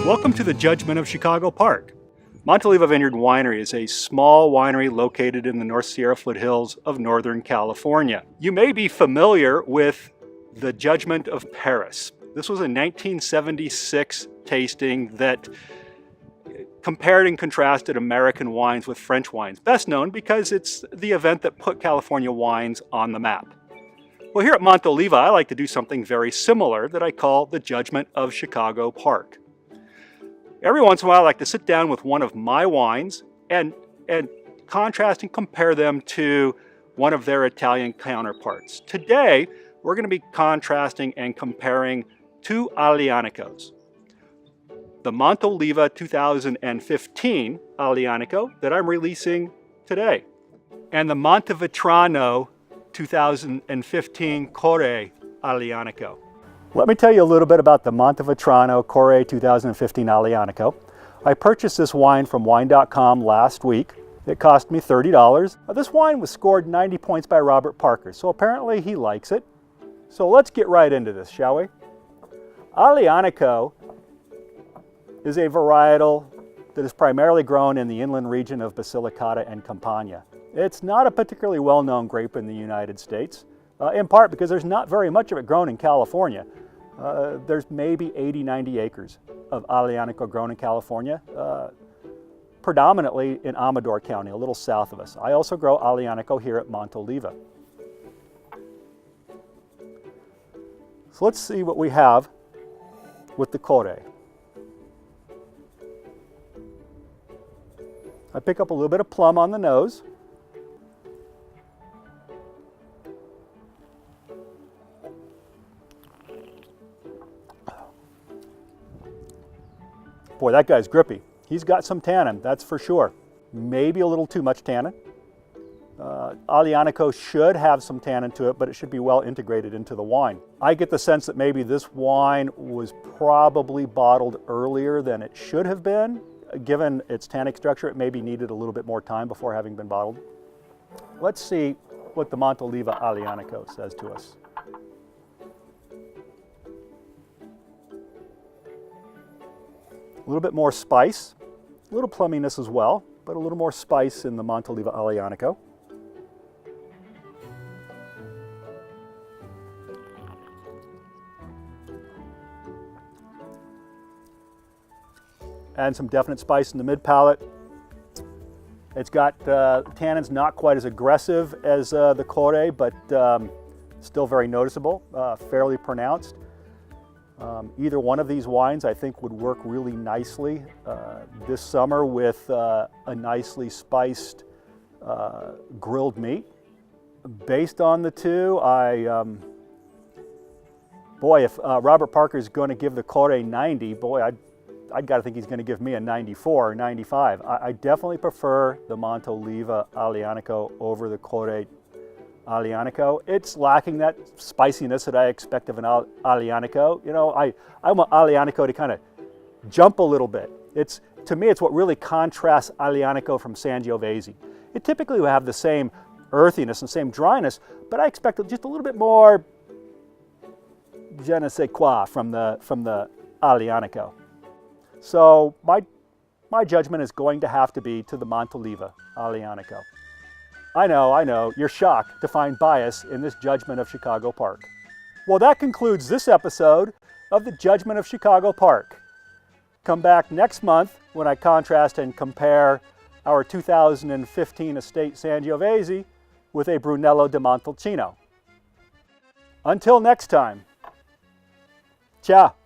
Welcome to the Judgment of Chicago Park. Montoliva Winery is a small winery located in the North Sierra foothills of Northern California. You may be familiar with the Judgment of Paris. This was a 1976 tasting that compared and contrasted American wines with French wines, best known because it's the event that put California wines on the map. Well, here at Montoliva, I like to do something very similar that I call the Judgment of Chicago Park. Every once in a while, I like to sit down with one of my wines and contrast and compare them to one of their Italian counterparts. Today, we're going to be contrasting and comparing two Aglianicos. The Montoliva 2015 Aglianico that I'm releasing today, and the Montevetrano 2015 Core Aglianico. Let me tell you a little bit about the Montevetrano Core 2015 Aglianico. I purchased this wine from wine.com last week. It cost me $30. This wine was scored 90 points by Robert Parker, so apparently he likes it. So let's get right into this, shall we? Aglianico is a varietal that is primarily grown in the inland region of Basilicata and Campania. It's not a particularly well-known grape in the United States, in part because there's not very much of it grown in California. There's maybe 80, 90 acres of Aglianico grown in California, predominantly in Amador County, a little south of us. I also grow Aglianico here at Montoliva. So let's see what we have with the Core. I pick up a little bit of plum on the nose. Boy, that guy's grippy. He's got some tannin, that's for sure. Maybe a little too much tannin. Aglianico should have some tannin to it, but it should be well integrated into the wine. I get the sense that maybe this wine was probably bottled earlier than it should have been. Given its tannic structure, it maybe needed a little bit more time before having been bottled. Let's see what the Montoliva Aglianico says to us. A little bit more spice, a little plumminess as well, but a little more spice in the Montoliva Aglianico. And some definite spice in the mid palate. It's got tannins not quite as aggressive as the Core, but still very noticeable, fairly pronounced. Either one of these wines I think would work really nicely this summer with a nicely spiced grilled meat. Based on the two, boy, if Robert Parker's going to give the Core 90, boy, I'd got to think he's going to give me a 94 or 95. I definitely prefer the Montoliva Aglianico over the Core Aglianico. It's lacking that spiciness that I expect of an Aglianico. You know, I want Aglianico to kind of jump a little bit. To me, it's what really contrasts Aglianico from Sangiovese. It typically will have the same earthiness and same dryness, but I expect just a little bit more je ne sais quoi from the Aglianico. So my judgment is going to have to be to the Montoliva Aglianico. I know, you're shocked to find bias in this Judgment of Chicago Park. Well, that concludes this episode of the Judgment of Chicago Park. Come back next month when I contrast and compare our 2015 Estate Sangiovese with a Brunello di Montalcino. Until next time, ciao.